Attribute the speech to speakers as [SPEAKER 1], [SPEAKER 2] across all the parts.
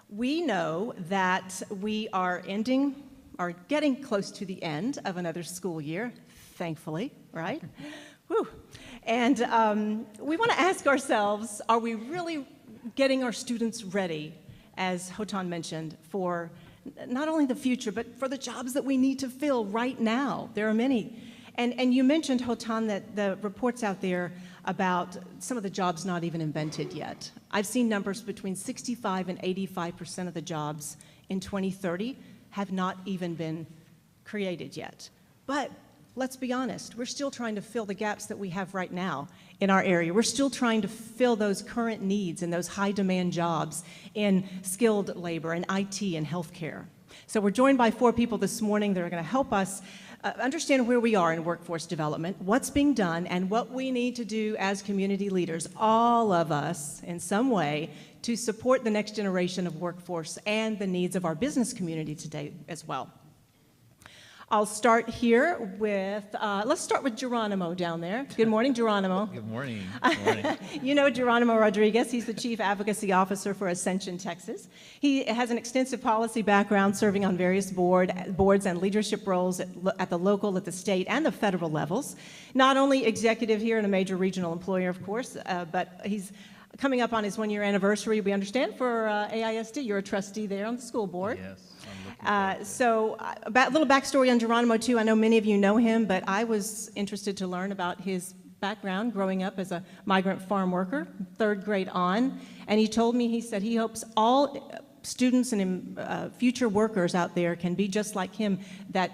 [SPEAKER 1] We know that we are getting close to the end of another school year, thankfully, right? Whew. And we want to ask ourselves, are we really getting our students ready, as Hotan mentioned, for not only the future, but for the jobs that we need to fill right now? There are many. And you mentioned, Hotan, that the reports out there about some of the jobs not even invented yet. I've seen numbers between 65 and 85% of the jobs in 2030 have not even been created yet. But let's be honest, we're still trying to fill the gaps that we have right now in our area. We're still trying to fill those current needs and those high-demand jobs in skilled labor and IT and healthcare. So we're joined by 4 people this morning that are going to help us understand where we are in workforce development, what's being done, and what we need to do as community leaders, all of us in some way, to support the next generation of workforce and the needs of our business community today as well. I'll start here with, let's start with Geronimo down there. Good morning, Geronimo.
[SPEAKER 2] Good morning. Good morning.
[SPEAKER 1] You know Geronimo Rodriguez. He's the Chief Advocacy Officer for Ascension, Texas. He has an extensive policy background serving on various boards and leadership roles at the local, at the state, and the federal levels. Not only executive here in a major regional employer, of course, but he's coming up on his 1-year anniversary, we understand, for AISD. You're a trustee there on the school board.
[SPEAKER 2] Yes.
[SPEAKER 1] So a little backstory on Geronimo, too. I know many of you know him, but I was interested to learn about his background growing up as a migrant farm worker, 3rd grade on. And he told me, he said he hopes all students and future workers out there can be just like him, that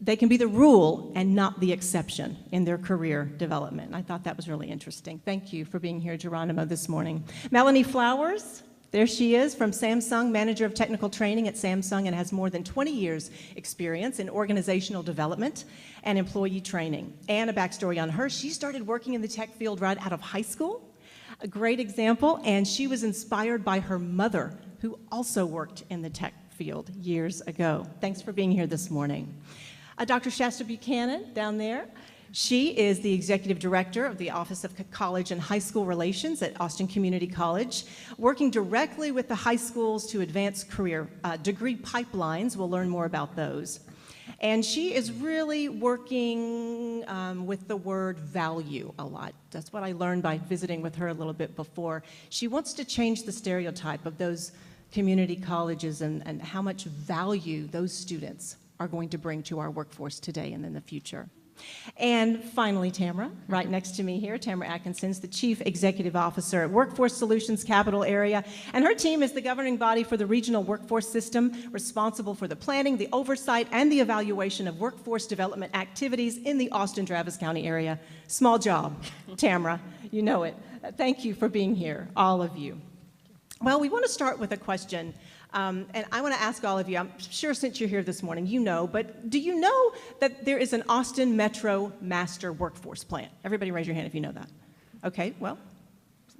[SPEAKER 1] they can be the rule and not the exception in their career development. And I thought that was really interesting. Thank you for being here, Geronimo, this morning. Melanie Flowers. There she is from Samsung, Manager of Technical Training at Samsung, and has more than 20 years experience in organizational development and employee training. And a backstory on her, she started working in the tech field right out of high school. A great example, and she was inspired by her mother, who also worked in the tech field years ago. Thanks for being here this morning. Dr. Shasta Buchanan down there. She is the Executive Director of the Office of College and High School Relations at Austin Community College, working directly with the high schools to advance career degree pipelines. We'll learn more about those. And she is really working with the word value a lot. That's what I learned by visiting with her a little bit before. She wants to change the stereotype of those community colleges and how much value those students are going to bring to our workforce today and in the future. And finally, Tamra, right next to me here, Tamra Atkins, the Chief Executive Officer at Workforce Solutions Capital Area, and her team is the governing body for the regional workforce system, responsible for the planning, the oversight, and the evaluation of workforce development activities in the Austin-Travis County area. Small job, Tamra, you know it. Thank you for being here, all of you. Well, we want to start with a question. And I want to ask all of you, I'm sure since you're here this morning, you know, but do you know that there is an Austin Metro Master Workforce Plan? Everybody raise your hand if you know that. Okay, well,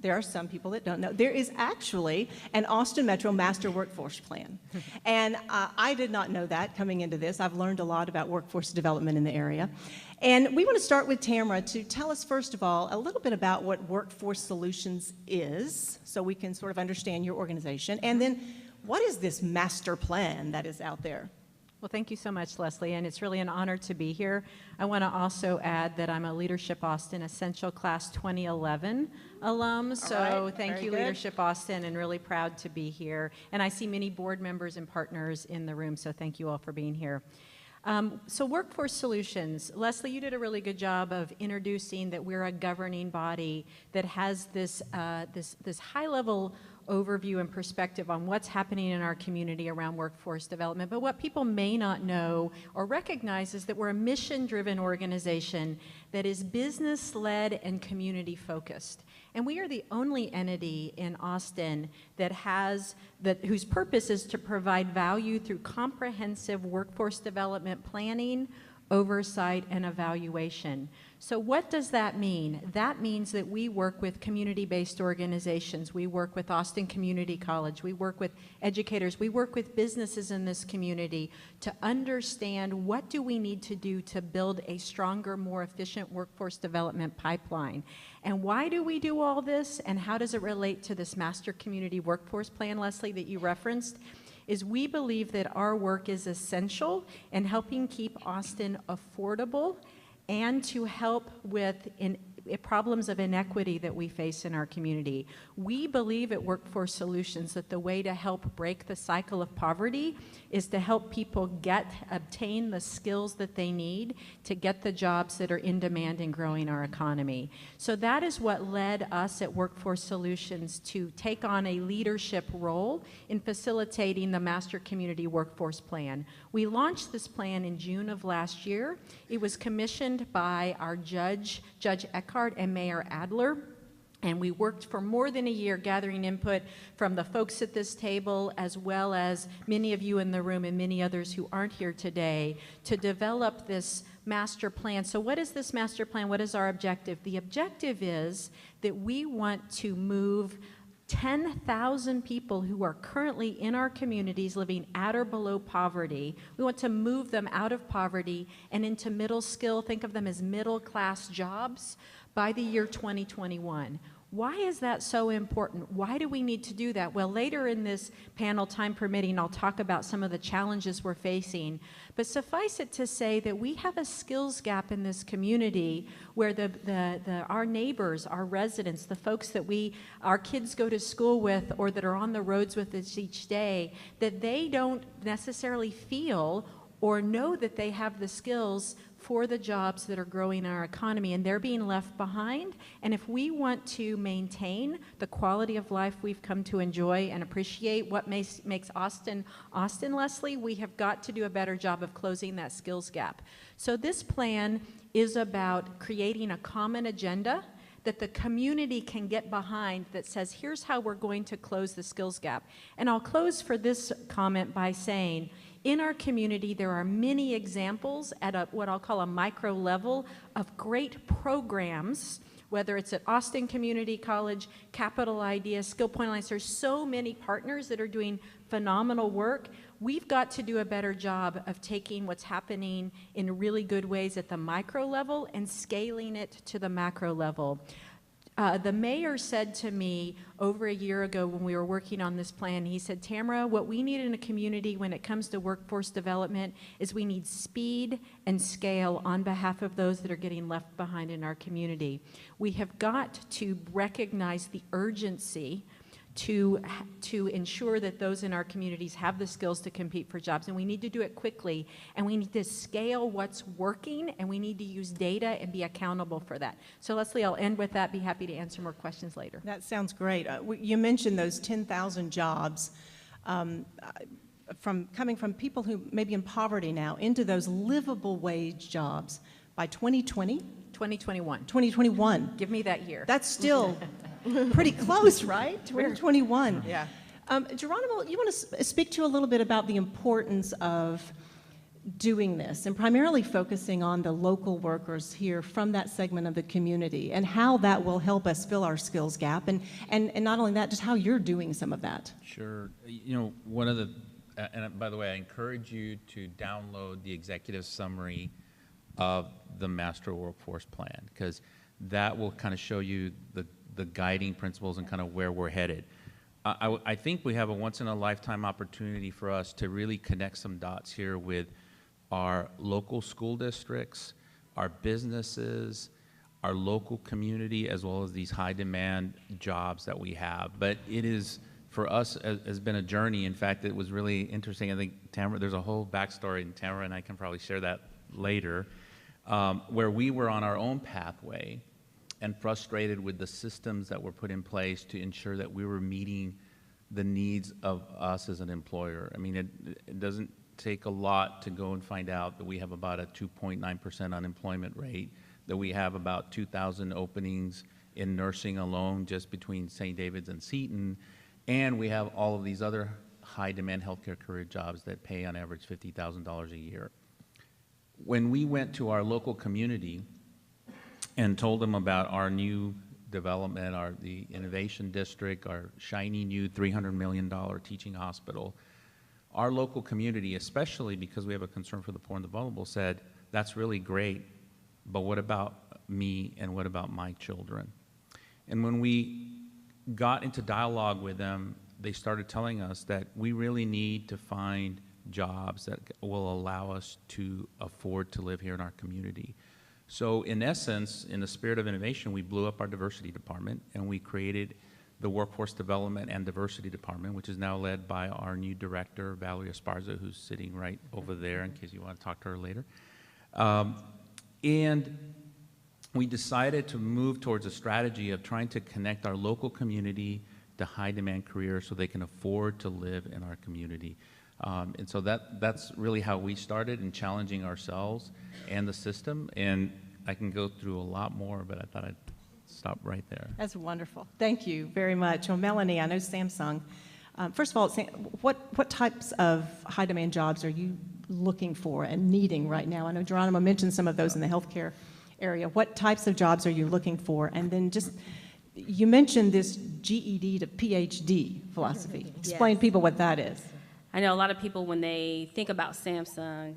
[SPEAKER 1] there are some people that don't know. There is actually an Austin Metro Master Workforce Plan. And I did not know that coming into this. I've learned a lot about workforce development in the area. And we want to start with Tamra to tell us, first of all, a little bit about what Workforce Solutions is, so we can sort of understand your organization. And then, what is this master plan that is out there?
[SPEAKER 3] Well, thank you so much, Leslie, and it's really an honor to be here. I want to also add that I'm a Leadership Austin Essential Class 2011 alum, so thank you, Leadership Austin, and really proud to be here. And I see many board members and partners in the room, so thank you all for being here. So Workforce Solutions, Leslie, you did a really good job of introducing that we're a governing body that has this high-level overview and perspective on what's happening in our community around workforce development. But what people may not know or recognize is that we're a mission-driven organization that is business-led and community-focused. And we are the only entity in Austin that whose purpose is to provide value through comprehensive workforce development planning, oversight, and evaluation. So what does that mean? That means that we work with community-based organizations. We work with Austin Community College. We work with educators. We work with businesses in this community to understand what do we need to do to build a stronger, more efficient workforce development pipeline. And why do we do all this, and how does it relate to this Master Community Workforce Plan, Leslie, that you referenced? Is we believe that our work is essential in helping keep Austin affordable and to help with problems of inequity that we face in our community. We believe at Workforce Solutions that the way to help break the cycle of poverty is to help people obtain the skills that they need to get the jobs that are in demand in growing our economy. So that is what led us at Workforce Solutions to take on a leadership role in facilitating the Master Community Workforce Plan. We launched this plan in June of last year. It was commissioned by our Judge Eckhart and Mayor Adler, and we worked for more than a year gathering input from the folks at this table, as well as many of you in the room and many others who aren't here today, to develop this master plan. So what is this master plan? What is our objective? The objective is that we want to move 10,000 people who are currently in our communities living at or below poverty. We want to move them out of poverty and into middle skill, think of them as middle class jobs, by the year 2021. Why is that so important? Why do we need to do that? Well, later in this panel, time permitting, I'll talk about some of the challenges we're facing. But suffice it to say that we have a skills gap in this community where our neighbors, our residents, the folks that our kids go to school with or that are on the roads with us each day, that they don't necessarily feel or know that they have the skills for the jobs that are growing in our economy, and they're being left behind. And if we want to maintain the quality of life we've come to enjoy and appreciate what makes Austin, Leslie, we have got to do a better job of closing that skills gap. So this plan is about creating a common agenda that the community can get behind that says, here's how we're going to close the skills gap. And I'll close for this comment by saying, in our community, there are many examples at what I'll call a micro level of great programs, whether it's at Austin Community College, Capital Ideas, Skill Point Alliance. There's so many partners that are doing phenomenal work. We've got to do a better job of taking what's happening in really good ways at the micro level and scaling it to the macro level. The mayor said to me over a year ago when we were working on this plan, he said, Tamra, what we need in a community when it comes to workforce development is we need speed and scale on behalf of those that are getting left behind in our community. We have got to recognize the urgency to ensure that those in our communities have the skills to compete for jobs, and we need to do it quickly, and we need to scale what's working, and we need to use data and be accountable for that. So Leslie, I'll end with that. Be happy to answer more questions later.
[SPEAKER 1] That sounds great. You mentioned those 10,000 jobs coming from people who may be in poverty now into those livable wage jobs by 2020?
[SPEAKER 3] 2021.
[SPEAKER 1] 2021.
[SPEAKER 3] Give me that year.
[SPEAKER 1] That's still pretty close, right? 2021.
[SPEAKER 3] Yeah.
[SPEAKER 1] Geronimo, you want to speak to a little bit about the importance of doing this and primarily focusing on the local workers here from that segment of the community and how that will help us fill our skills gap and not only that, just how you're doing some of that.
[SPEAKER 2] Sure. You know, one of the, and by the way, I encourage you to download the executive summary of the Master Workforce Plan, because that will kind of show you the guiding principles and kind of where we're headed. I think we have a once-in-a-lifetime opportunity for us to really connect some dots here with our local school districts, our businesses, our local community, as well as these high-demand jobs that we have. But it is, for us, has been a journey. In fact, it was really interesting. I think Tamra, there's a whole backstory, and Tamra and I can probably share that later, where we were on our own pathway and frustrated with the systems that were put in place to ensure that we were meeting the needs of us as an employer. I mean, it doesn't take a lot to go and find out that we have about a 2.9% unemployment rate, that we have about 2,000 openings in nursing alone just between St. David's and Seton, and we have all of these other high-demand healthcare career jobs that pay on average $50,000 a year. when we went to our local community and told them about our new development, the innovation district, our shiny new $300 million teaching hospital, our local community, especially because we have a concern for the poor and the vulnerable, said, that's really great, but what about me and what about my children? And when we got into dialogue with them, they started telling us that we really need to find jobs that will allow us to afford to live here in our community. So in essence, in the spirit of innovation, we blew up our diversity department and we created the Workforce Development and Diversity Department, which is now led by our new director, Valerie Esparza, who's sitting right over there in case you want to talk to her later. And we decided to move towards a strategy of trying to connect our local community to high-demand careers so they can afford to live in our community. And so that's really how we started in challenging ourselves and the system. And I can go through a lot more, but I thought I'd stop right there.
[SPEAKER 1] That's wonderful. Thank you very much. Well, Melanie, I know Samsung. First of all, what types of high-demand jobs are you looking for and needing right now? I know Geronimo mentioned some of those in the healthcare area. What types of jobs are you looking for? And then just, you mentioned this GED to PhD philosophy. Explain to people what that is.
[SPEAKER 4] I know a lot of people, when they think about Samsung,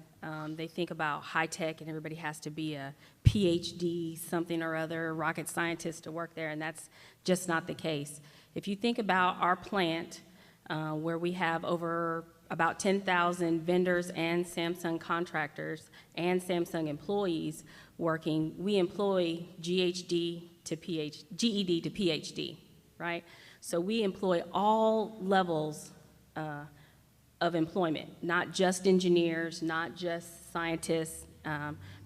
[SPEAKER 4] they think about high tech and everybody has to be a PhD, something or other, rocket scientist to work there, and that's just not the case. If you think about our plant, where we have over about 10,000 vendors and Samsung contractors and Samsung employees working, we employ GED to PhD, right? So we employ all levels of employment, not just engineers, not just scientists,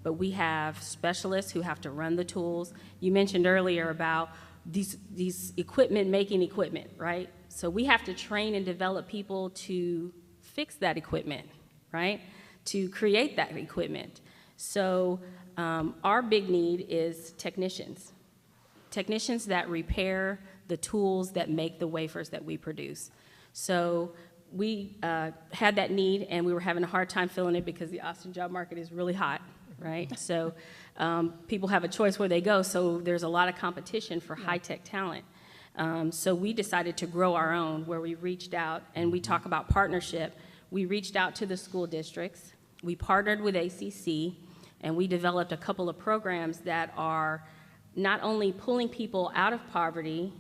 [SPEAKER 4] but we have specialists who have to run the tools. You mentioned earlier about these equipment, making equipment, right? So we have to train and develop people to fix that equipment, right? To create that equipment. So our big need is technicians that repair the tools that make the wafers that we produce. So we had that need, and we were having a hard time filling it because the Austin job market is really hot, right? So people have a choice where they go, so there's a lot of competition for high-tech talent. So we decided to grow our own, where we reached out, and we talk about partnership. We reached out to the school districts. We partnered with ACC, and we developed a couple of programs that are not only pulling people out of poverty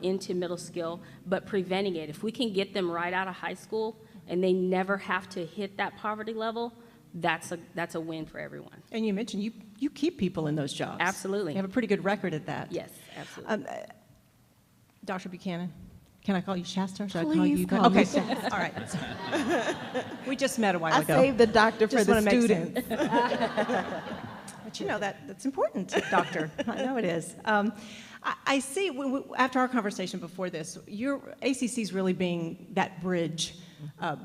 [SPEAKER 4] into middle skill, but preventing it. If we can get them right out of high school and they never have to hit that poverty level, that's a win for everyone.
[SPEAKER 1] And you mentioned you keep people in those jobs.
[SPEAKER 4] Absolutely.
[SPEAKER 1] You have a pretty good record at that.
[SPEAKER 4] Yes, absolutely.
[SPEAKER 1] Dr. Buchanan, can I call you Shasta? Should
[SPEAKER 5] Please
[SPEAKER 1] I call you? Okay, all right. We just met a while ago.
[SPEAKER 5] I saved the doctor for
[SPEAKER 1] Just
[SPEAKER 5] the
[SPEAKER 1] wanna make
[SPEAKER 5] students.
[SPEAKER 1] But you know that's important, doctor. I know it is. I see after our conversation before this, your ACC's really being that bridge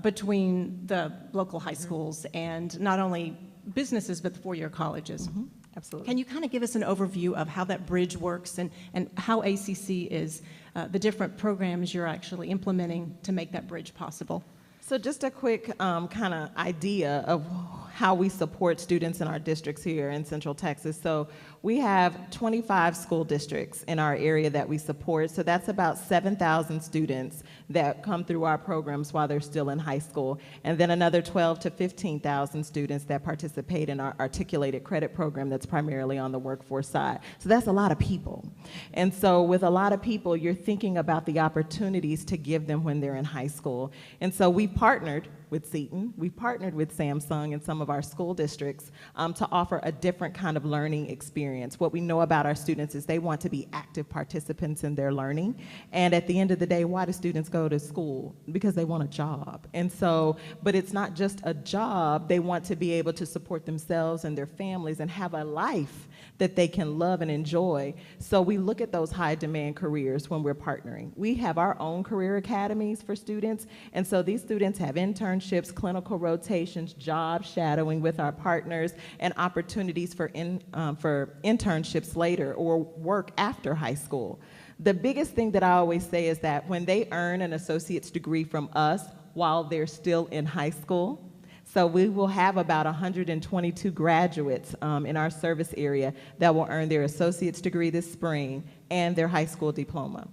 [SPEAKER 1] between the local high schools and not only businesses but the four-year colleges.
[SPEAKER 5] Mm-hmm. Absolutely.
[SPEAKER 1] Can you kind of give us an overview of how that bridge works and how ACC is the different programs you're actually implementing to make that bridge possible?
[SPEAKER 5] So just a quick kind of idea of how we support students in our districts here in Central Texas. So we have 25 school districts in our area that we support. So that's about 7,000 students that come through our programs while they're still in high school. And then another 12 to 15,000 students that participate in our articulated credit program that's primarily on the workforce side. So that's a lot of people. And so with a lot of people, you're thinking about the opportunities to give them when they're in high school. And so we partnered with Seton, we partnered with Samsung and some of our school districts to offer a different kind of learning experience. What we know about our students is they want to be active participants in their learning. And at the end of the day, why do students go to school? Because they want a job. And so, but it's not just a job, they want to be able to support themselves and their families and have a life that they can love and enjoy. So we look at those high demand careers when we're partnering. We have our own career academies for students, and so these students have internships, clinical rotations, job shadowing with our partners, and opportunities for internships later or work after high school. The biggest thing that I always say is that when they earn an associate's degree from us while they're still in high school, So we will have about 122 graduates in our service area that will earn their associate's degree this spring and their high school diploma.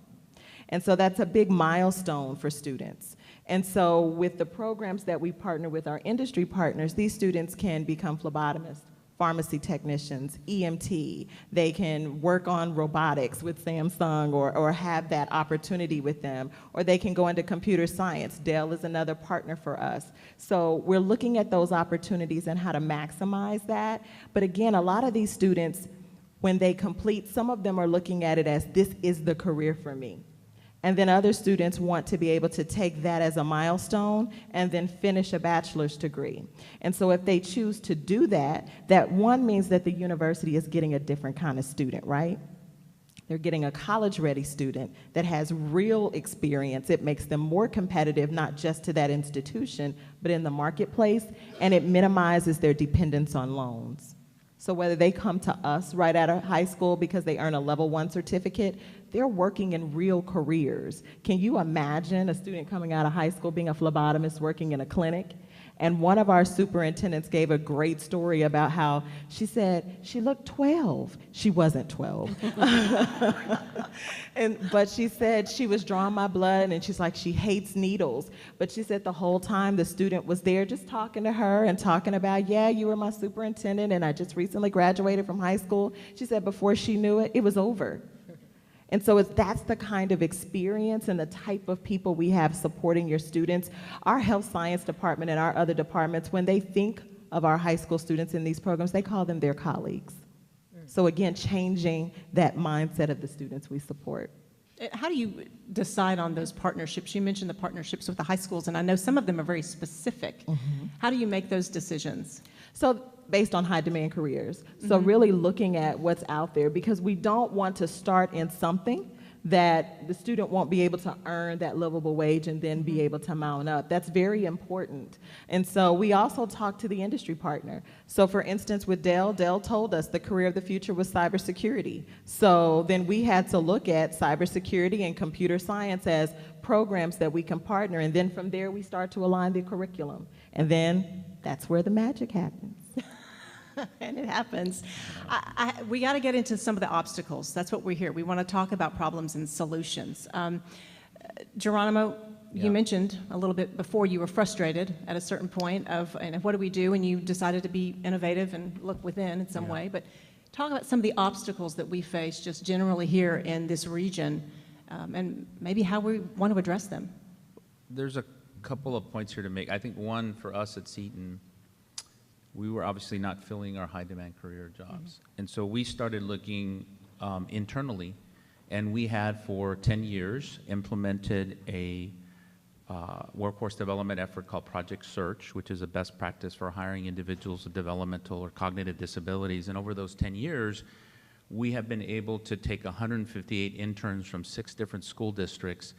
[SPEAKER 5] And so that's a big milestone for students. And so with the programs that we partner with our industry partners, these students can become phlebotomists, pharmacy technicians, EMT. They can work on robotics with Samsung or have that opportunity with them, or they can go into computer science. Dell is another partner for us. So we're looking at those opportunities and how to maximize that. But again, a lot of these students, when they complete, some of them are looking at it as, this is the career for me. And then other students want to be able to take that as a milestone and then finish a bachelor's degree. And so if they choose to do that, that one means that the university is getting a different kind of student, right? They're getting a college-ready student that has real experience. It makes them more competitive, not just to that institution, but in the marketplace, and it minimizes their dependence on loans. So whether they come to us right out of high school because they earn a level 1 certificate, they're working in real careers. Can you imagine a student coming out of high school being a phlebotomist working in a clinic? And one of our superintendents gave a great story about how she said she looked 12. She wasn't 12. But she said she was drawing my blood, and she's like, she hates needles. But she said the whole time the student was there just talking to her and talking about, yeah, you were my superintendent, and I just recently graduated from high school. She said before she knew it, it was over. And so that's the kind of experience and the type of people we have supporting your students. Our health science department and our other departments, when they think of our high school students in these programs, they call them their colleagues. So again, changing that mindset of the students we support.
[SPEAKER 1] How do you decide on those partnerships? You mentioned the partnerships with the high schools, and I know some of them are very specific. How do you make those decisions?
[SPEAKER 5] So based on high demand careers. So really looking at what's out there, because we don't want to start in something that the student won't be able to earn that livable wage and then be able to mount up. That's very important. And so we also talk to the industry partner. So for instance, with Dell told us the career of the future was cybersecurity. So then we had to look at cybersecurity and computer science as programs that we can partner, and then from there we start to align the curriculum. And then that's where the magic happens.
[SPEAKER 1] And it happens. We got to get into some of the obstacles. That's what we're here. We want to talk about problems and solutions. Geronimo, you mentioned a little bit before you were frustrated at a certain point of, and what do we do? And you decided to be innovative and look within in some way. But talk about some of the obstacles that we face just generally here in this region, and maybe how we want to address them.
[SPEAKER 2] There's a couple of points here to make. I think one, for us at Seton, we were obviously not filling our high-demand career jobs. And so we started looking internally, and we had for 10 years implemented a workforce development effort called Project Search, which is a best practice for hiring individuals with developmental or cognitive disabilities. And over those 10 years, we have been able to take 158 interns from 6 different school districts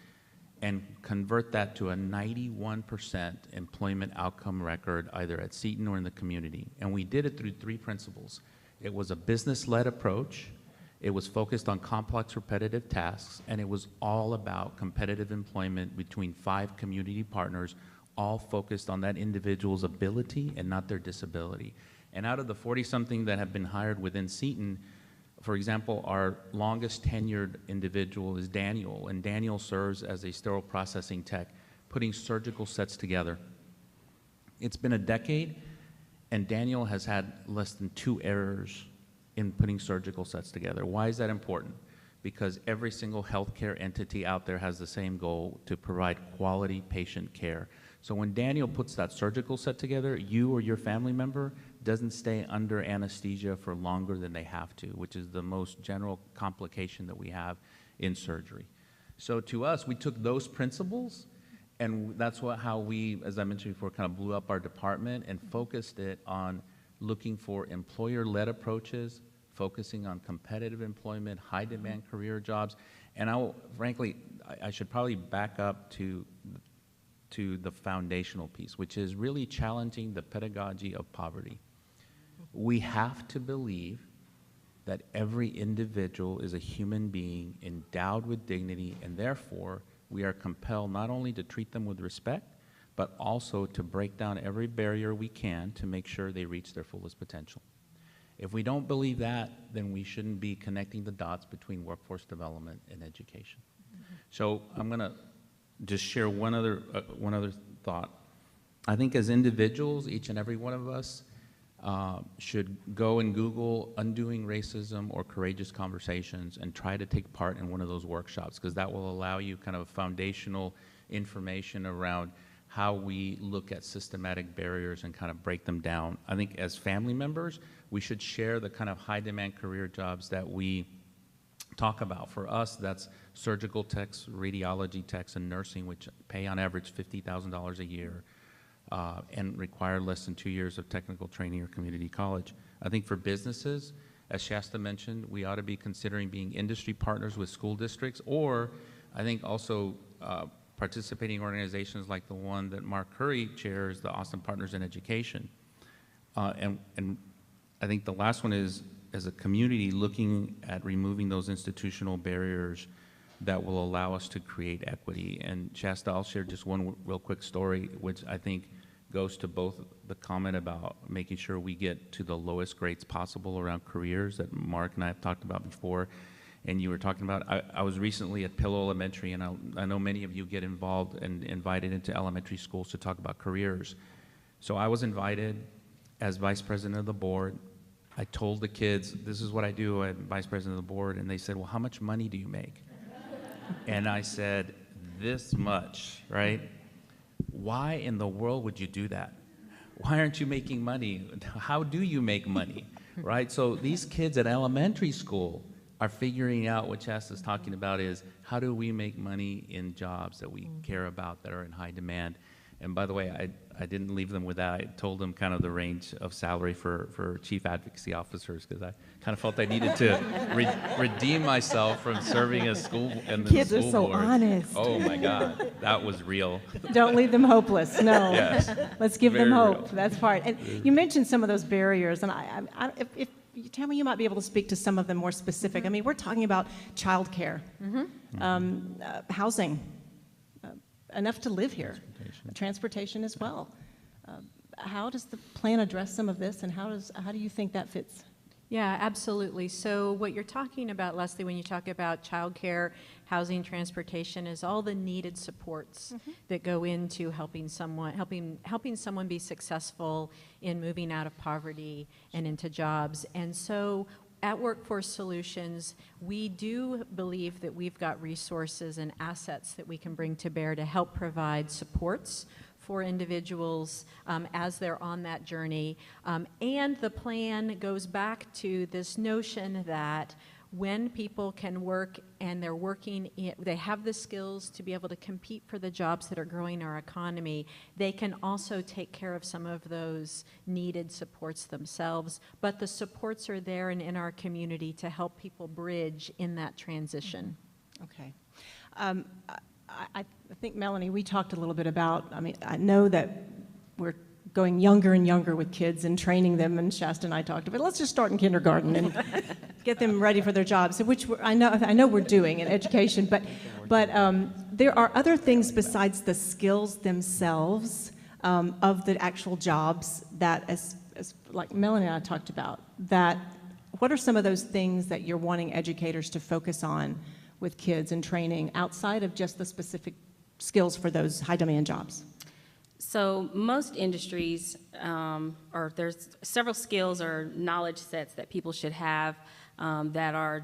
[SPEAKER 2] and convert that to a 91% employment outcome record, either at Seton or in the community. And we did it through 3 principles. It was a business-led approach, it was focused on complex repetitive tasks, and it was all about competitive employment between 5 community partners, all focused on that individual's ability and not their disability. And out of the 40-something that have been hired within Seton, for example, our longest tenured individual is Daniel, and Daniel serves as a sterile processing tech, putting surgical sets together. It's been a decade, and Daniel has had less than 2 errors in putting surgical sets together. Why is that important? Because every single healthcare entity out there has the same goal, to provide quality patient care. So when Daniel puts that surgical set together, you or your family member doesn't stay under anesthesia for longer than they have to, which is the most general complication that we have in surgery. So to us, we took those principles, and that's how we, as I mentioned before, kind of blew up our department and focused it on looking for employer-led approaches, focusing on competitive employment, high-demand career jobs. And frankly, I should probably back up to the foundational piece, which is really challenging the pedagogy of poverty. We have to believe that every individual is a human being endowed with dignity, and therefore we are compelled not only to treat them with respect, but also to break down every barrier we can to make sure they reach their fullest potential. If we don't believe that, then we shouldn't be connecting the dots between workforce development and education. So I'm going to just share one other thought. I think as individuals, each and every one of us should go and Google Undoing Racism or Courageous Conversations and try to take part in one of those workshops, because that will allow you kind of foundational information around how we look at systematic barriers and kind of break them down. I think as family members, we should share the kind of high demand career jobs that we talk about. For us, that's surgical techs, radiology techs, and nursing, which pay on average $50,000 a year and require less than 2 years of technical training or community college. I think for businesses, as Shasta mentioned, we ought to be considering being industry partners with school districts, or I think also participating organizations like the one that Mark Curry chairs, the Austin Partners in Education. And I think the last one is, as a community, looking at removing those institutional barriers that will allow us to create equity. And Shasta, I'll share just one real quick story, which I think goes to both the comment about making sure we get to the lowest grades possible around careers that Mark and I have talked about before. And you were talking about, I was recently at Pillow Elementary, and I know many of you get involved and invited into elementary schools to talk about careers. So I was invited as vice president of the board. I told the kids, this is what I do, I'm vice president of the board, and they said, well, how much money do you make? And I said, this much, right? Why in the world would you do that? Why aren't you making money? How do you make money, right? So these kids at elementary school are figuring out what Shasta's talking about is, how do we make money in jobs that we care about that are in high demand? And by the way, I didn't leave them with that. I told them kind of the range of salary for chief advocacy officers, because I kind of felt I needed to redeem myself from serving as school and the
[SPEAKER 1] Kids
[SPEAKER 2] school
[SPEAKER 1] are so
[SPEAKER 2] board.
[SPEAKER 1] honest.
[SPEAKER 2] Oh my God, that was real.
[SPEAKER 1] Don't leave them hopeless, no.
[SPEAKER 2] Yes.
[SPEAKER 1] Let's give them
[SPEAKER 2] Very
[SPEAKER 1] hope,
[SPEAKER 2] real.
[SPEAKER 1] that's part. And you mentioned some of those barriers, and if Tamra, you might be able to speak to some of them more specific. I mean, we're talking about childcare, housing, enough to live here, transportation as well. How does the plan address some of this, and how do you think that fits?
[SPEAKER 3] Yeah, absolutely. So what you're talking about, Leslie, when you talk about childcare, housing, transportation, is all the needed supports that go into helping someone be successful in moving out of poverty and into jobs. And so at Workforce Solutions, we do believe that we've got resources and assets that we can bring to bear to help provide supports for individuals as they're on that journey. And the plan goes back to this notion that when people can work and they're working, they have the skills to be able to compete for the jobs that are growing our economy, they can also take care of some of those needed supports themselves. But the supports are there and in our community to help people bridge in that transition.
[SPEAKER 1] Okay. I think, Melanie, we talked a little bit about, I mean, I know that we're going younger and younger with kids and training them, and Shasta and I talked about, let's just start in kindergarten and get them ready for their jobs, which I know we're doing in education, but there are other things besides the skills themselves of the actual jobs that, as like Melanie and I talked about, that what are some of those things that you're wanting educators to focus on with kids and training outside of just the specific skills for those high demand jobs?
[SPEAKER 4] So most industries, or there's several skills or knowledge sets that people should have that are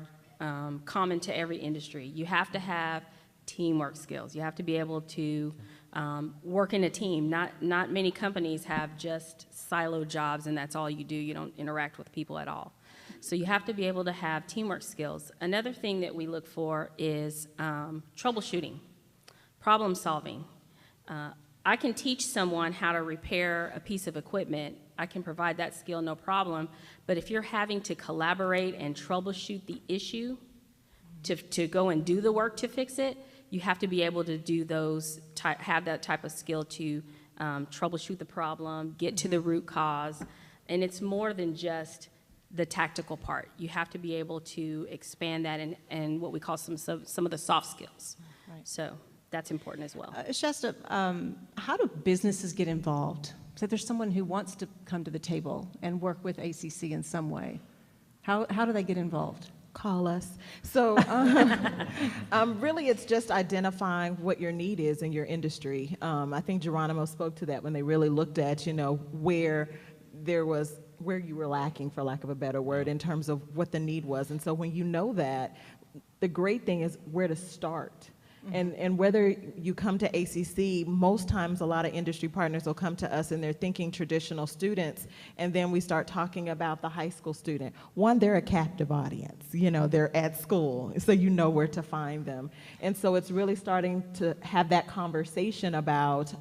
[SPEAKER 4] common to every industry. You have to have teamwork skills. You have to be able to work in a team. Not many companies have just silo jobs and that's all you do. You don't interact with people at all. So you have to be able to have teamwork skills. Another thing that we look for is troubleshooting, problem solving. I can teach someone how to repair a piece of equipment. I can provide that skill, no problem. But if you're having to collaborate and troubleshoot the issue to go and do the work to fix it, you have to be able to do have that type of skill to troubleshoot the problem, get to the root cause. And it's more than just the tactical part. You have to be able to expand that and what we call some of the soft skills.
[SPEAKER 1] Right.
[SPEAKER 4] So that's important as well.
[SPEAKER 1] Shasta, how do businesses get involved? So there's someone who wants to come to the table and work with ACC in some way. How do they get involved?
[SPEAKER 5] Call us. So really it's just identifying what your need is in your industry. I think Geronimo spoke to that when they really looked at, where you were lacking, for lack of a better word, in terms of what the need was. And so when you know that, the great thing is where to start. And whether you come to ACC, most times a lot of industry partners will come to us and they're thinking traditional students, and then we start talking about the high school student. One, they're a captive audience. They're at school, so you know where to find them. And so it's really starting to have that conversation about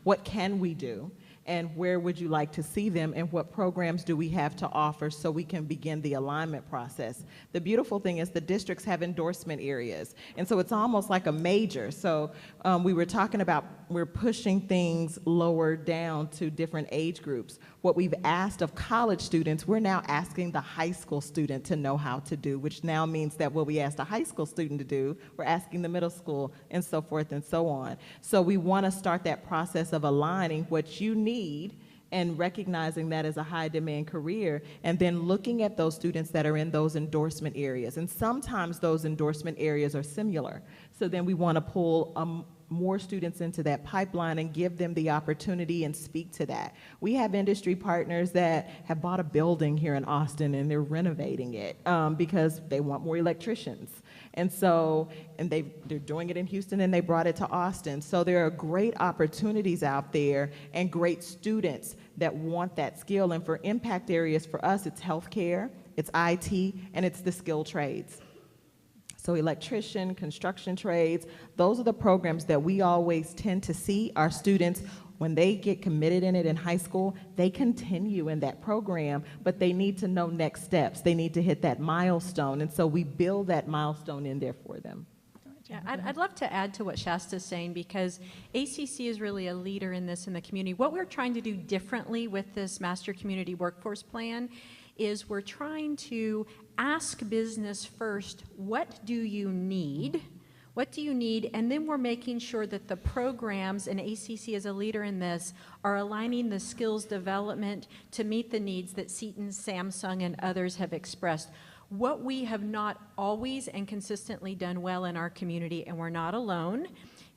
[SPEAKER 5] what can we do, and where would you like to see them, and what programs do we have to offer so we can begin the alignment process. The beautiful thing is the districts have endorsement areas, and so it's almost like a major. So we were talking about we're pushing things lower down to different age groups. What we've asked of college students, we're now asking the high school student to know how to do, which now means that what we asked a high school student to do, we're asking the middle school, and so forth and so on. So we want to start that process of aligning what you need and recognizing that as a high demand career, and then looking at those students that are in those endorsement areas. And sometimes those endorsement areas are similar. So then we want to pull more students into that pipeline and give them the opportunity and speak to that. We have industry partners that have bought a building here in Austin and they're renovating it because they want more electricians. And so, they're doing it in Houston and they brought it to Austin. So there are great opportunities out there and great students that want that skill. And for impact areas for us, it's healthcare, it's IT, and it's the skilled trades. So electrician, construction trades, those are the programs that we always tend to see our students, when they get committed in it in high school, they continue in that program, but they need to know next steps. They need to hit that milestone, and so we build that milestone in there for them.
[SPEAKER 3] Yeah, I'd love to add to what Shasta's saying, because ACC is really a leader in this in the community. What we're trying to do differently with this Master Community Workforce Plan is we're trying to ask business first, what do you need? What do you need? And then we're making sure that the programs, and ACC as a leader in this, are aligning the skills development to meet the needs that Seton, Samsung, and others have expressed. What we have not always and consistently done well in our community, and we're not alone,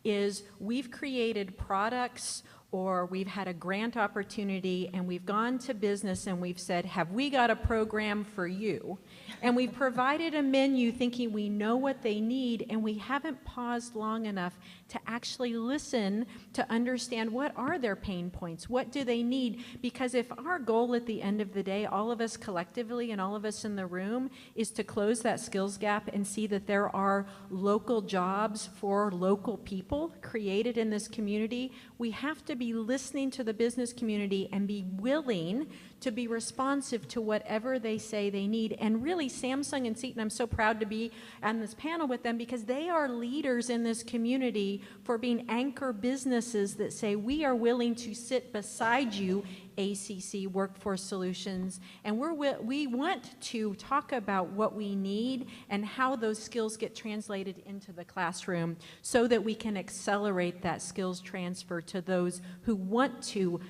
[SPEAKER 3] is we've created products or we've had a grant opportunity and we've gone to business and we've said, have we got a program for you? And we've provided a menu thinking we know what they need, and we haven't paused long enough to actually listen to understand what are their pain points, what do they need? Because if our goal at the end of the day, all of us collectively and all of us in the room, is to close that skills gap and see that there are local jobs for local people created in this community, we have to be listening to the business community and be willing to be responsive to whatever they say they need. And really, Samsung and Seton, I'm so proud to be on this panel with them, because they are leaders in this community for being anchor businesses that say, we are willing to sit beside you, ACC Workforce Solutions, and we want to talk about what we need and how those skills get translated into the classroom so that we can accelerate that skills transfer to those who want to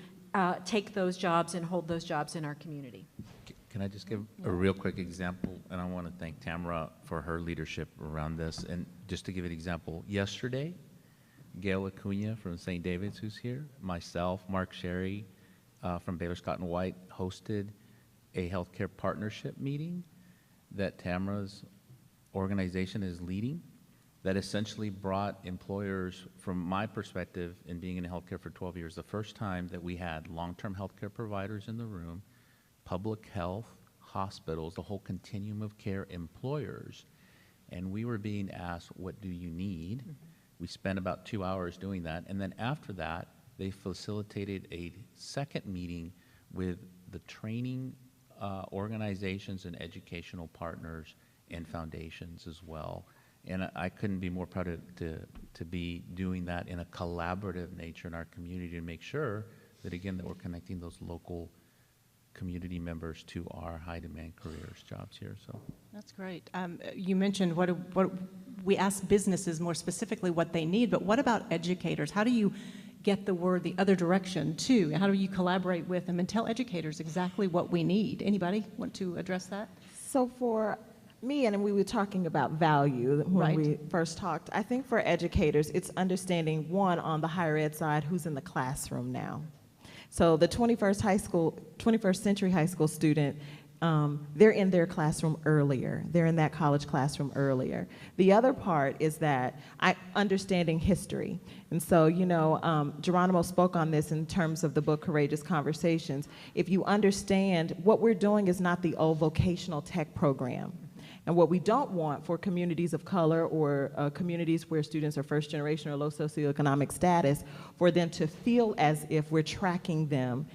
[SPEAKER 3] take those jobs and hold those jobs in our community.
[SPEAKER 2] Can I just give a real quick example? And I want to thank Tamra for her leadership around this. And just to give an example, yesterday, Gail Acuna from St. David's, who's here, myself, Mark Sherry from Baylor Scott and White, hosted a healthcare partnership meeting that Tamra's organization is leading, that essentially brought employers, from my perspective in being in healthcare for 12 years, the first time that we had long-term healthcare providers in the room, public health, hospitals, the whole continuum of care, employers, and we were being asked, what do you need? Mm-hmm. We spent about 2 hours doing that, and then after that, they facilitated a second meeting with the training organizations and educational partners and foundations as well. And I couldn't be more proud to be doing that in a collaborative nature in our community to make sure that, again, that we're connecting those local community members to our high-demand careers jobs here. So
[SPEAKER 1] That's great. You mentioned what we ask businesses more specifically what they need, but what about educators? How do you get the word the other direction too? How do you collaborate with them and tell educators exactly what we need? Anybody want to address that?
[SPEAKER 5] So for me, and we were talking about value when
[SPEAKER 1] Right.
[SPEAKER 5] we first talked, I think for educators, it's understanding, one, on the higher ed side, who's in the classroom now. So the 21st century high school student, they're in their classroom earlier. They're in that college classroom earlier. The other part is that understanding history. And so, Geronimo spoke on this in terms of the book Courageous Conversations. If you understand, what we're doing is not the old vocational tech program. And what we don't want for communities of color or communities where students are first generation or low socioeconomic status, for them to feel as if we're tracking them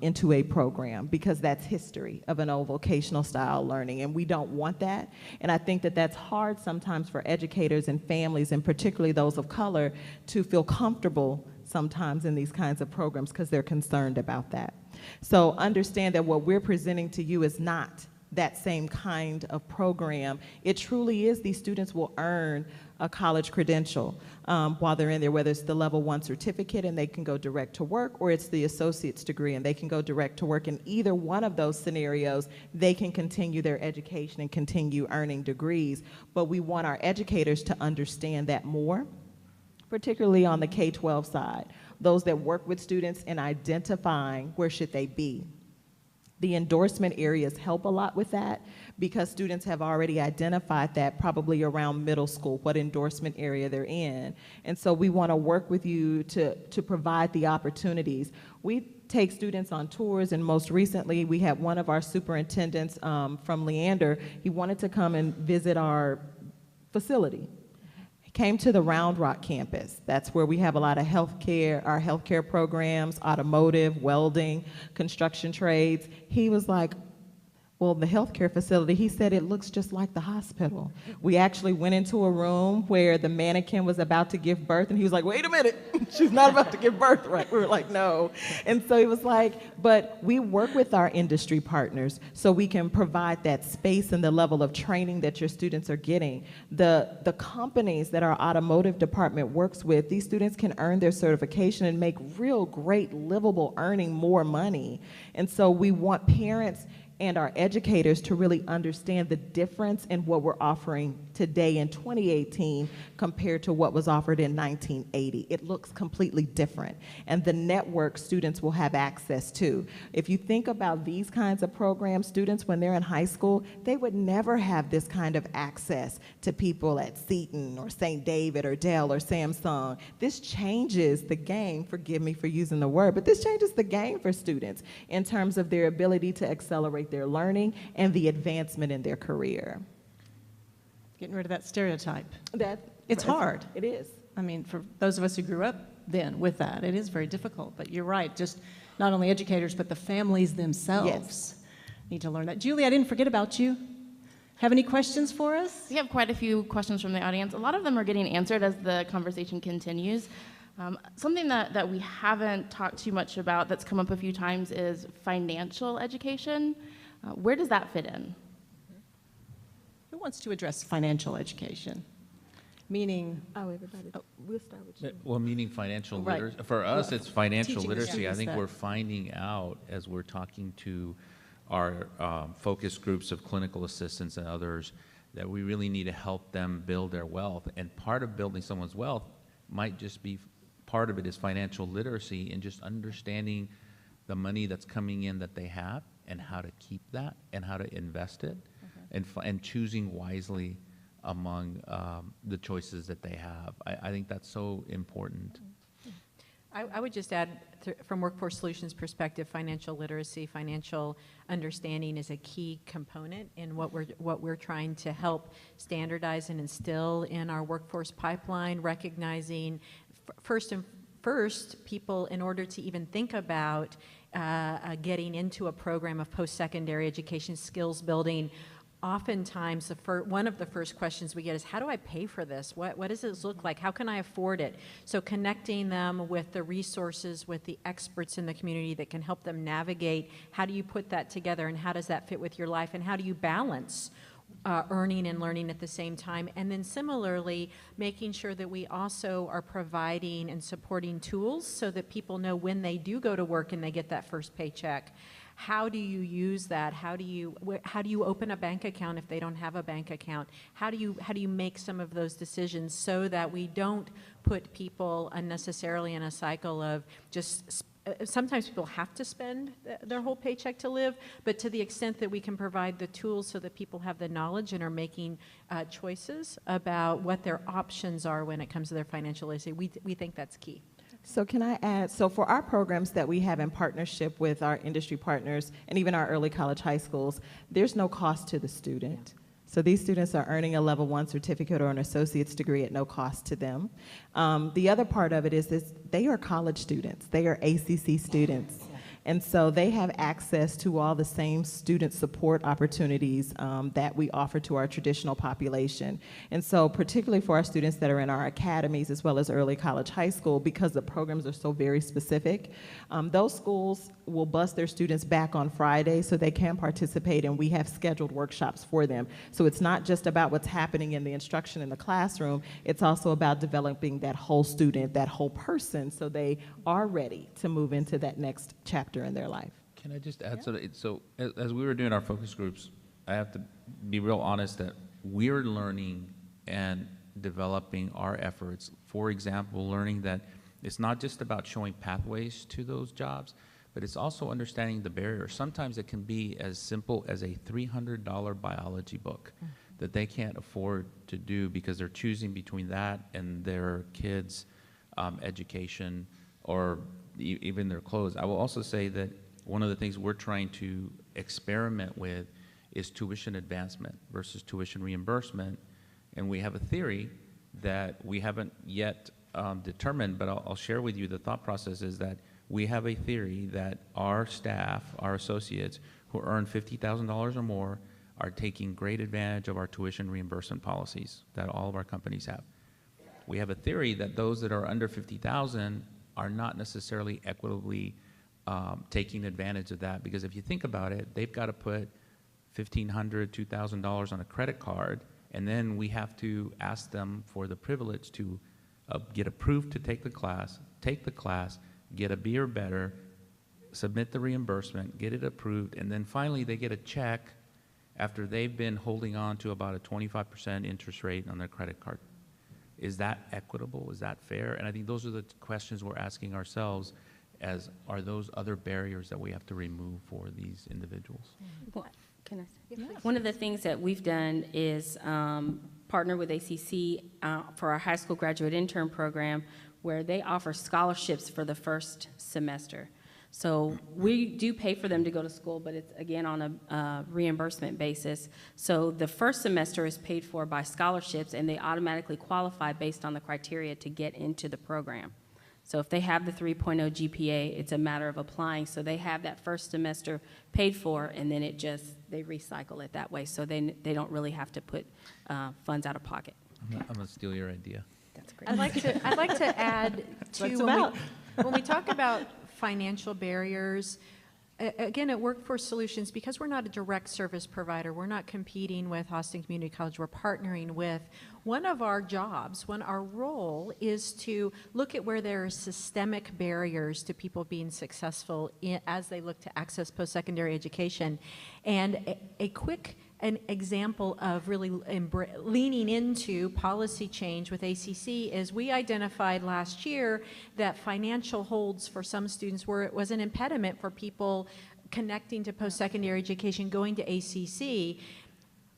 [SPEAKER 5] into a program, because that's history of an old vocational style learning, and we don't want that. And I think that that's hard sometimes for educators and families, and particularly those of color, to feel comfortable sometimes in these kinds of programs because they're concerned about that. So understand that what we're presenting to you is not that same kind of program. It truly is, these students will earn a college credential while they're in there, whether it's the level 1 certificate and they can go direct to work, or it's the associate's degree and they can go direct to work. In either one of those scenarios, they can continue their education and continue earning degrees. But we want our educators to understand that more, particularly on the K-12 side, those that work with students in identifying where should they be. The endorsement areas help a lot with that because students have already identified that probably around middle school, what endorsement area they're in. And so we want to work with you to provide the opportunities. We take students on tours, and most recently we had one of our superintendents from Leander. He wanted to come and visit our facility. Came to the Round Rock campus. That's where we have a lot of healthcare, our healthcare programs, automotive, welding, construction trades. He was like, well, the healthcare facility, he said it looks just like the hospital. We actually went into a room where the mannequin was about to give birth, and he was like, wait a minute, she's not about to give birth, right? We were like, no. And so he was like, but we work with our industry partners so we can provide that space and the level of training that your students are getting. The companies that our automotive department works with, these students can earn their certification and make real great livable earning more money. And so we want parents and our educators to really understand the difference in what we're offering today in 2018 compared to what was offered in 1980. It looks completely different, and the network students will have access to. If you think about these kinds of programs, students when they're in high school, they would never have this kind of access to people at Seton or St. David or Dell or Samsung. This changes the game, forgive me for using the word, but this changes the game for students in terms of their ability to accelerate their learning and the advancement in their career.
[SPEAKER 1] Getting rid of that stereotype. It's hard.
[SPEAKER 5] It is.
[SPEAKER 1] I mean, for those of us who grew up then with that, it is very difficult. But you're right, just not only educators, but the families themselves need to learn that. Julie, I didn't forget about you. Have any questions for us?
[SPEAKER 6] We have quite a few questions from the audience. A lot of them are getting answered as the conversation continues. Something that we haven't talked too much about that's come up a few times is financial education. Where does that fit in?
[SPEAKER 1] Who wants to address financial education? Meaning,
[SPEAKER 5] We'll start with you.
[SPEAKER 2] Well, meaning financial
[SPEAKER 1] Right.
[SPEAKER 2] literacy. For us, it's financial
[SPEAKER 1] Teaching the
[SPEAKER 2] literacy. I
[SPEAKER 1] students
[SPEAKER 2] think
[SPEAKER 1] that.
[SPEAKER 2] we're finding out as we're talking to our focus groups of clinical assistants and others that we really need to help them build their wealth. And part of building someone's wealth might just be, part of it is financial literacy and just understanding the money that's coming in that they have and how to keep that and how to invest it, and choosing wisely among the choices that they have. I think that's so important.
[SPEAKER 3] I would just add, from Workforce Solutions perspective, financial literacy, financial understanding is a key component in what we're trying to help standardize and instill in our workforce pipeline, recognizing first people, in order to even think about getting into a program of post-secondary education skills building, oftentimes one of the first questions we get is, how do I pay for this? What does this look like? How can I afford it? So connecting them with the resources, with the experts in the community that can help them navigate, how do you put that together and how does that fit with your life and how do you balance earning and learning at the same time? And then similarly, making sure that we also are providing and supporting tools so that people know when they do go to work and they get that first paycheck, how do you use that? How do you open a bank account if they don't have a bank account? How do you make some of those decisions so that we don't put people unnecessarily in a cycle of just sometimes people have to spend their whole paycheck to live, but to the extent that we can provide the tools so that people have the knowledge and are making choices about what their options are when it comes to their financial literacy, we think that's key.
[SPEAKER 5] So can I add, so for our programs that we have in partnership with our industry partners and even our early college high schools, there's no cost to the student. Yeah. So these students are earning a level 1 certificate or an associate's degree at no cost to them. The other part of it is they are college students. They are ACC students. Yeah. And so they have access to all the same student support opportunities that we offer to our traditional population. And so particularly for our students that are in our academies as well as early college high school, because the programs are so very specific, those schools will bus their students back on Friday so they can participate, and we have scheduled workshops for them. So it's not just about what's happening in the instruction in the classroom, it's also about developing that whole student, that whole person, so they are ready to move into that next chapter in their life.
[SPEAKER 2] Can I just add, so as we were doing our focus groups, I have to be real honest that we're learning and developing our efforts. For example, learning that it's not just about showing pathways to those jobs, but it's also understanding the barriers. Sometimes it can be as simple as a $300 biology book that they can't afford to do because they're choosing between that and their kids' education or even their clothes. I will also say that one of the things we're trying to experiment with is tuition advancement versus tuition reimbursement. And we have a theory that we haven't yet determined, but I'll share with you the thought process is that we have a theory that our staff, our associates who earn $50,000 or more are taking great advantage of our tuition reimbursement policies that all of our companies have. We have a theory that those that are under $50,000 are not necessarily equitably taking advantage of that, because if you think about it, they've got to put $1,500, $2,000 on a credit card, and then we have to ask them for the privilege to get approved to take the class, get a B or better, submit the reimbursement, get it approved, and then finally they get a check after they've been holding on to about a 25% interest rate on their credit card. Is that equitable? Is that fair? And I think those are the questions we're asking ourselves as are those other barriers that we have to remove for these individuals?
[SPEAKER 4] Well, can I say? Yeah, one of the things that we've done is partner with ACC for our high school graduate intern program, where they offer scholarships for the first semester. So we do pay for them to go to school, but it's, again, on a reimbursement basis. So the first semester is paid for by scholarships, and they automatically qualify based on the criteria to get into the program. So if they have the 3.0 GPA, it's a matter of applying. So they have that first semester paid for, and then they recycle it that way. So they don't really have to put funds out of pocket.
[SPEAKER 2] I'm gonna steal your idea.
[SPEAKER 4] That's great.
[SPEAKER 3] I'd like to add to when we talk about financial barriers, again, at Workforce Solutions, because we're not a direct service provider, we're not competing with Austin Community College, we're partnering with. One of our jobs, our role is to look at where there are systemic barriers to people being successful as they look to access post-secondary education. And an example of really leaning into policy change with ACC is we identified last year that financial holds for some students was an impediment for people connecting to post-secondary education, going to ACC.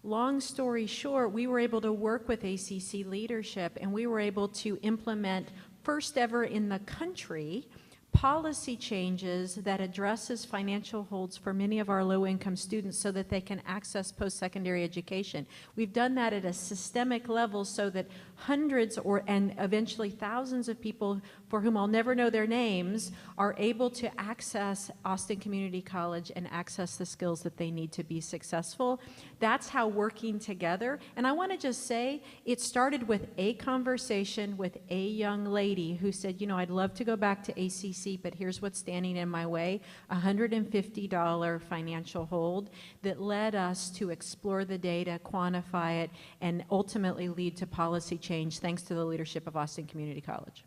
[SPEAKER 3] Long story short, we were able to work with ACC leadership, and we were able to implement, first ever in the country, policy changes that addresses financial holds for many of our low-income students so that they can access post-secondary education. We've done that at a systemic level so that hundreds and eventually thousands of people for whom I'll never know their names are able to access Austin Community College and access the skills that they need to be successful. That's how working together, and I want to just say, it started with a conversation with a young lady who said, you know, I'd love to go back to ACC, but here's what's standing in my way, $150 financial hold that led us to explore the data, quantify it, and ultimately lead to policy change thanks to the leadership of Austin Community College.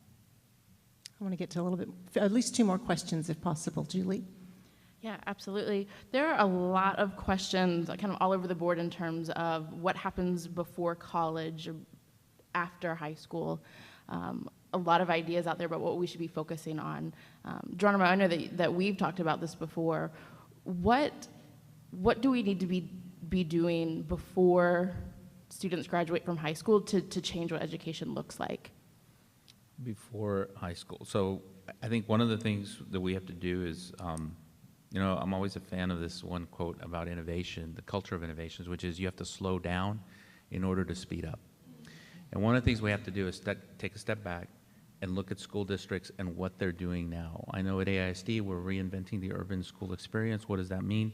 [SPEAKER 1] I want to get to a little bit, at least two more questions if possible. Julie?
[SPEAKER 6] Yeah, absolutely. There are a lot of questions kind of all over the board in terms of what happens before college or after high school. A lot of ideas out there about what we should be focusing on. Geronimo, I know that we've talked about this before. What do we need to be doing before students graduate from high school to change what education looks like?
[SPEAKER 2] Before high school. So I think one of the things that we have to do is, you know, I'm always a fan of this one quote about innovation, the culture of innovations, which is you have to slow down in order to speed up. And one of the things we have to do is take a step back and look at school districts and what they're doing now. I know at AISD we're reinventing the urban school experience. What does that mean?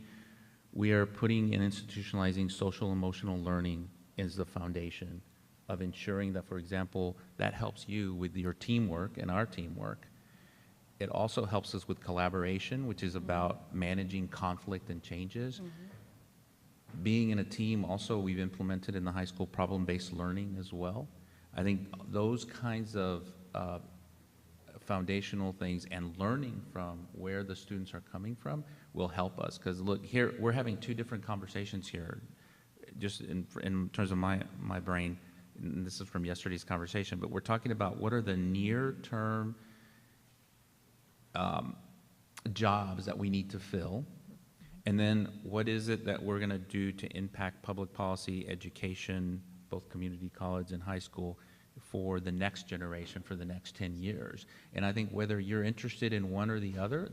[SPEAKER 2] We are putting and institutionalizing social emotional learning as the foundation of ensuring that, for example, that helps you with your teamwork and our teamwork. It also helps us with collaboration, which is about managing conflict and changes. Being in a team, also, we've implemented in the high school problem-based learning as well. I think those kinds of foundational things and learning from where the students are coming from will help us. Because look, here, we're having two different conversations here, just in terms of my brain. And this is from yesterday's conversation, but we're talking about what are the near-term jobs that we need to fill, and then what is it that we're going to do to impact public policy, education, both community college and high school, for the next generation, for the next 10 years. And I think whether you're interested in one or the other,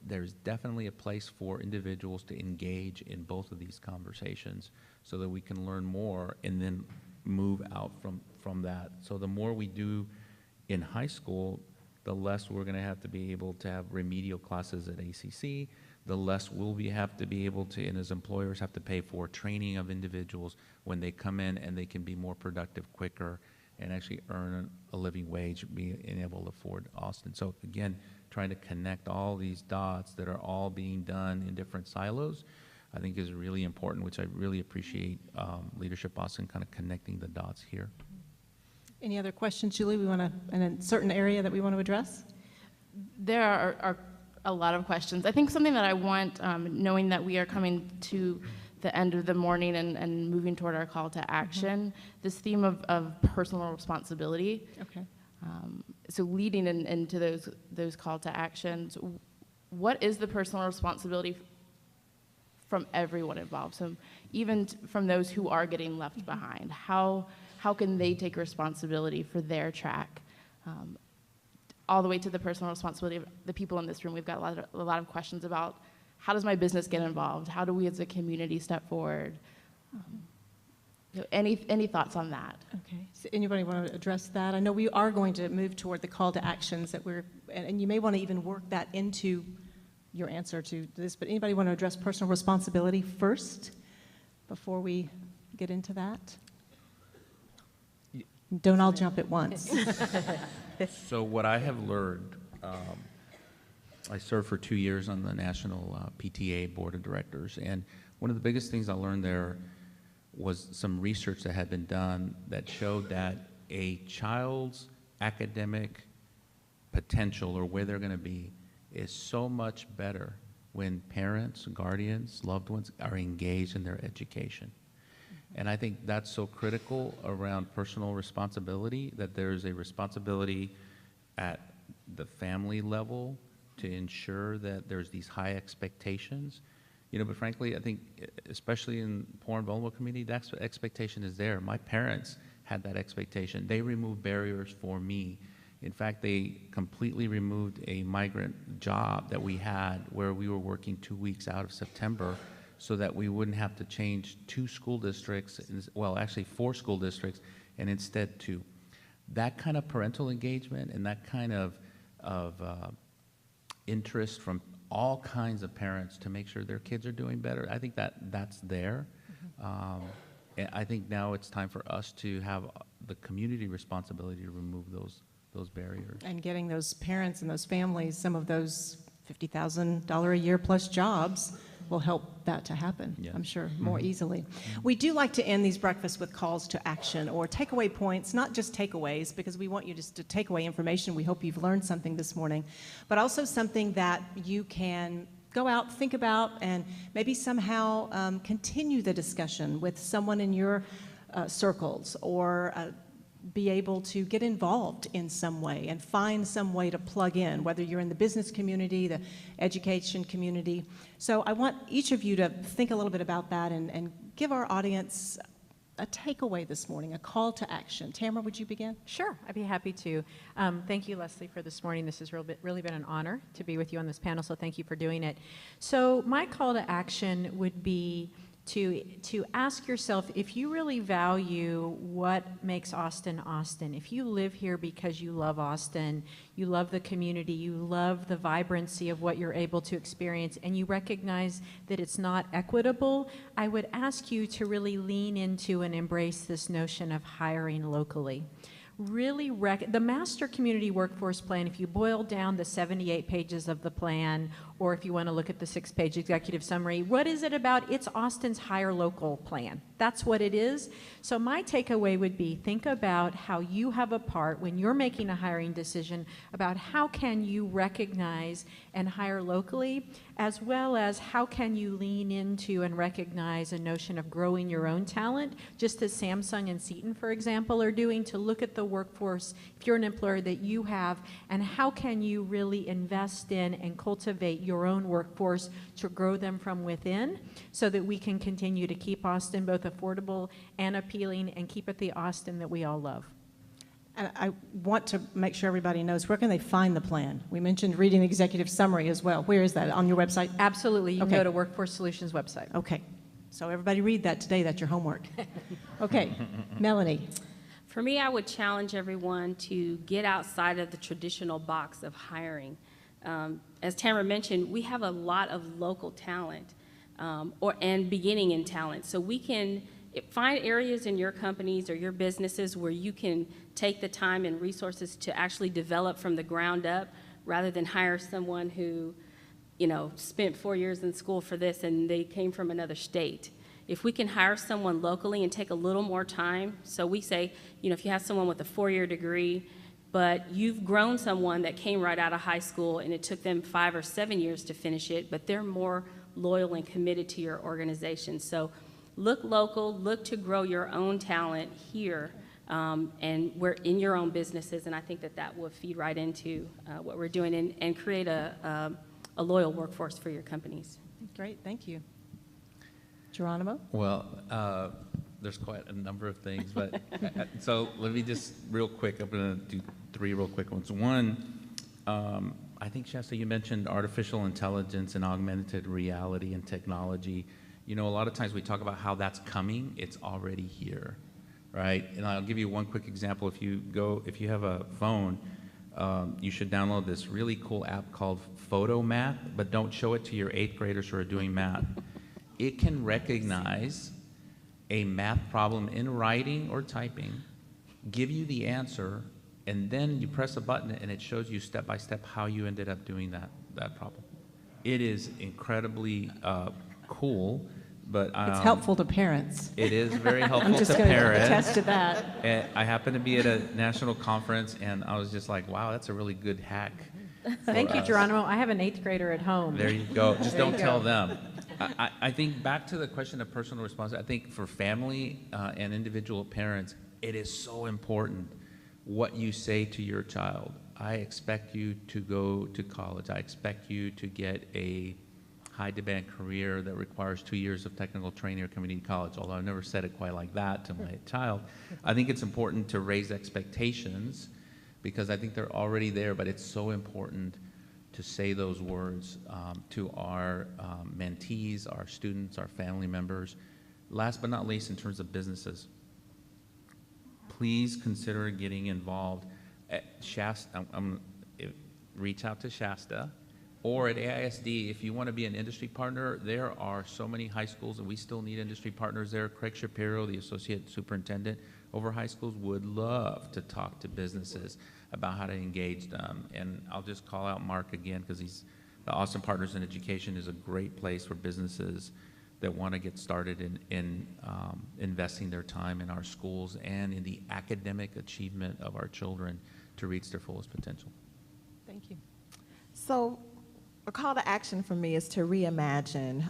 [SPEAKER 2] there's definitely a place for individuals to engage in both of these conversations so that we can learn more and then move out from that. So the more we do in high school, the less we're going to have to be able to have remedial classes at ACC, the less we'll have to be able to, and as employers, have to pay for training of individuals when they come in, and they can be more productive quicker and actually earn a living wage, being able to afford Austin. So again, trying to connect all these dots that are all being done in different silos, I think is really important, which I really appreciate Leadership Austin kind of connecting the dots here.
[SPEAKER 1] Any other questions, Julie, in a certain area that we want to address?
[SPEAKER 6] There are a lot of questions. I think something that I want, knowing that we are coming to the end of the morning and moving toward our call to action, this theme of personal responsibility.
[SPEAKER 1] Okay.
[SPEAKER 6] So leading into those call to actions, what is the personal responsibility from everyone involved? So even from those who are getting left behind, how can they take responsibility for their track? All the way to the personal responsibility of the people in this room. We've got a lot of questions about how does my business get involved? How do we as a community step forward? Any thoughts on that?
[SPEAKER 1] Okay. So anybody want to address that? I know we are going to move toward the call to actions that and you may want to even work that into your answer to this, but anybody want to address personal responsibility first before we get into that? Don't all jump at once.
[SPEAKER 2] So what I have learned, I served for 2 years on the National PTA Board of Directors, and one of the biggest things I learned there was some research that had been done that showed that a child's academic potential, or where they're going to be, is so much better when parents, guardians, loved ones are engaged in their education. And I think that's so critical around personal responsibility, that there's a responsibility at the family level to ensure that there's these high expectations. You know, but frankly, I think, especially in poor and vulnerable community, that expectation is there. My parents had that expectation. They removed barriers for me. In fact, they completely removed a migrant job that we had where we were working 2 weeks out of September, so that we wouldn't have to change 2 school districts, well, actually 4 school districts, and instead 2. That kind of parental engagement and that kind of interest from all kinds of parents to make sure their kids are doing better, I think that's there. And I think now it's time for us to have the community responsibility to remove those barriers.
[SPEAKER 1] And getting those parents and those families some of those $50,000 a year plus jobs will help that to happen,
[SPEAKER 2] Yeah.
[SPEAKER 1] I'm sure, more easily. We do like to end these breakfasts with calls to action or takeaway points, not just takeaways, because we want you just to take away information. We hope you've learned something this morning, but also something that you can go out, think about, and maybe somehow continue the discussion with someone in your circles, or be able to get involved in some way and find some way to plug in, whether you're in the business community, the education community. So I want each of you to think a little bit about that and give our audience a takeaway this morning, a call to action. Tamra, would you begin?
[SPEAKER 3] Sure, I'd be happy to. Thank you, Leslie, for this morning. This has really been an honor to be with you on this panel, so thank you for doing it. So my call to action would be to ask yourself, if you really value what makes Austin Austin, if you live here because you love Austin, you love the community, you love the vibrancy of what you're able to experience, and you recognize that it's not equitable, I would ask you to really lean into and embrace this notion of hiring locally. Really, the master community workforce plan, if you boil down the 78 pages of the plan, or if you want to look at the 6-page executive summary, what is it about? It's Austin's hire local plan. That's what it is. So my takeaway would be, think about how you have a part when you're making a hiring decision about how can you recognize and hire locally, as well as how can you lean into and recognize a notion of growing your own talent, just as Samsung and Seton, for example, are doing, to look at the workforce, if you're an employer that you have, and how can you really invest in and cultivate your own workforce to grow them from within, so that we can continue to keep Austin both affordable and appealing and keep it the Austin that we all love.
[SPEAKER 1] And I want to make sure everybody knows, where can they find the plan? We mentioned reading the executive summary as well. Where is that? On your website?
[SPEAKER 3] Absolutely. You can
[SPEAKER 1] Okay.
[SPEAKER 3] go to Workforce Solutions website.
[SPEAKER 1] Okay. So everybody read that today. That's your homework. Okay. Melanie.
[SPEAKER 4] For me, I would challenge everyone to get outside of the traditional box of hiring. As Tamara mentioned, we have a lot of local talent and beginning in talent. So we can find areas in your companies or your businesses where you can take the time and resources to actually develop from the ground up, rather than hire someone who, spent 4 years in school for this and they came from another state. If we can hire someone locally and take a little more time, so we say, if you have someone with a 4-year degree, but you've grown someone that came right out of high school and it took them 5 or 7 years to finish it, but they're more loyal and committed to your organization. So look local, look to grow your own talent here, and we're in your own businesses, and I think that will feed right into what we're doing and create a loyal workforce for your companies.
[SPEAKER 1] Great. Thank you. Geronimo?
[SPEAKER 2] Well, there's quite a number of things, but so let me just real quick, I'm going to do 3 real quick ones. One, I think, Shasta, you mentioned artificial intelligence and augmented reality and technology. A lot of times we talk about how that's coming. It's already here, right? And I'll give you one quick example. If you have a phone, you should download this really cool app called Photo Math, but don't show it to your 8th graders who are doing math. It can recognize a math problem in writing or typing, give you the answer, and then you press a button and it shows you step by step how you ended up doing that problem. It is incredibly cool, but
[SPEAKER 1] It's helpful to parents.
[SPEAKER 2] it is very helpful
[SPEAKER 1] I'm just
[SPEAKER 2] to
[SPEAKER 1] going to
[SPEAKER 2] parents.
[SPEAKER 1] attest to that.
[SPEAKER 2] And I happened to be at a national conference, and I was just like, wow, that's a really good hack.
[SPEAKER 3] Thank you,
[SPEAKER 2] us.
[SPEAKER 3] Geronimo. I have an 8th grader at home.
[SPEAKER 2] There you go. Just
[SPEAKER 3] There you
[SPEAKER 2] don't tell
[SPEAKER 3] go.
[SPEAKER 2] them. I think back to the question of personal responsibility, I think for family and individual parents, it is so important what you say to your child. I expect you to go to college. I expect you to get a high-demand career that requires 2 years of technical training or community college, although I've never said it quite like that to my child. I think it's important to raise expectations because I think they're already there, but it's so important to say those words to our mentees, our students, our family members. Last but not least, in terms of businesses, please consider getting involved at Shasta. Reach out to Shasta or at AISD. If you want to be an industry partner, there are so many high schools, and we still need industry partners there. Craig Shapiro, the associate superintendent over high schools, would love to talk to businesses about how to engage them. And I'll just call out Mark again, because the Austin Partners in Education is a great place for businesses that want to get started in investing their time in our schools and in the academic achievement of our children to reach their fullest potential.
[SPEAKER 1] Thank you.
[SPEAKER 5] So a call to action for me is to reimagine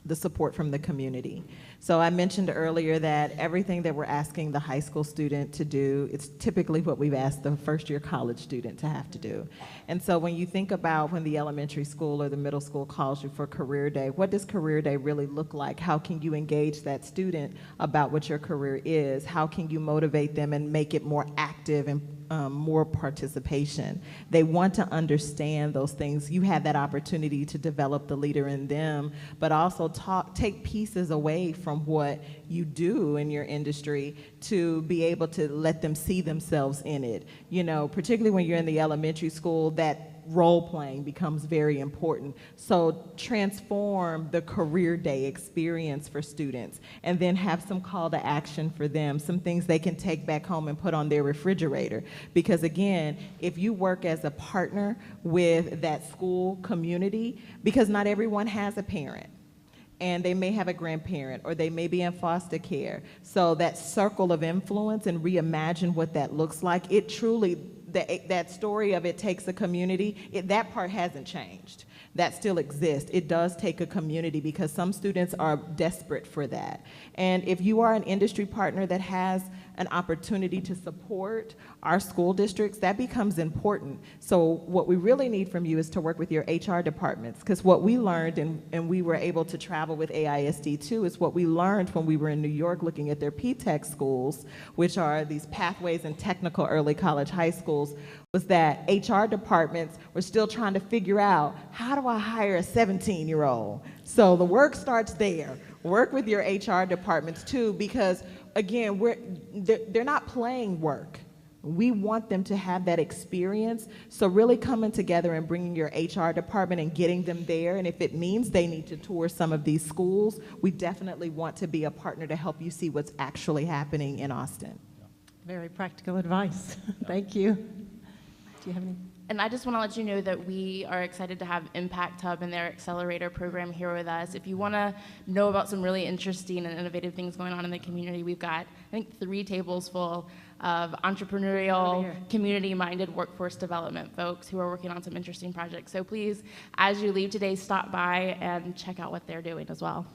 [SPEAKER 5] the support from the community. So I mentioned earlier that everything that we're asking the high school student to do, it's typically what we've asked the first-year college student to have to do. And so when you think about when the elementary school or the middle school calls you for career day, what does career day really look like? How can you engage that student about what your career is? How can you motivate them and make it more active and more participation? They want to understand those things. You have that opportunity to develop the leader in them, but also take pieces away from what you do in your industry to be able to let them see themselves in it. You know, particularly when you're in the elementary school, that role playing becomes very important. So transform the career day experience for students, and then have some call to action for them, some things they can take back home and put on their refrigerator. Because again, if you work as a partner with that school community, because not everyone has a parent, and they may have a grandparent, or they may be in foster care. So that circle of influence, and reimagine what that looks like, it truly, that story of it takes a community, that part hasn't changed. That still exists. It does take a community, because some students are desperate for that. And if you are an industry partner that has an opportunity to support our school districts, that becomes important. So what we really need from you is to work with your HR departments, because what we learned, and we were able to travel with AISD too, is what we learned when we were in New York looking at their P-TECH schools, which are these pathways and technical early college high schools, was that HR departments were still trying to figure out, how do I hire a 17-year-old? So the work starts there. Work with your HR departments too, because again, they're not playing work. We want them to have that experience. So really coming together and bringing your HR department and getting them there. And if it means they need to tour some of these schools, we definitely want to be a partner to help you see what's actually happening in Austin.
[SPEAKER 1] Very practical advice. Thank you. Do you have any?
[SPEAKER 6] And I just want to let you know that we are excited to have Impact Hub and their accelerator program here with us. If you want to know about some really interesting and innovative things going on in the community, we've got, I think, 3 tables full of entrepreneurial, community-minded workforce development folks who are working on some interesting projects. So please, as you leave today, stop by and check out what they're doing as well.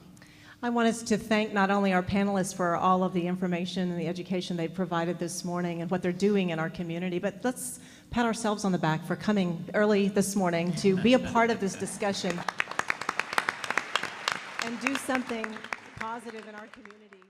[SPEAKER 1] I want us to thank not only our panelists for all of the information and the education they've provided this morning and what they're doing in our community, but let's pat ourselves on the back for coming early this morning to be a part of this discussion and do something positive in our community.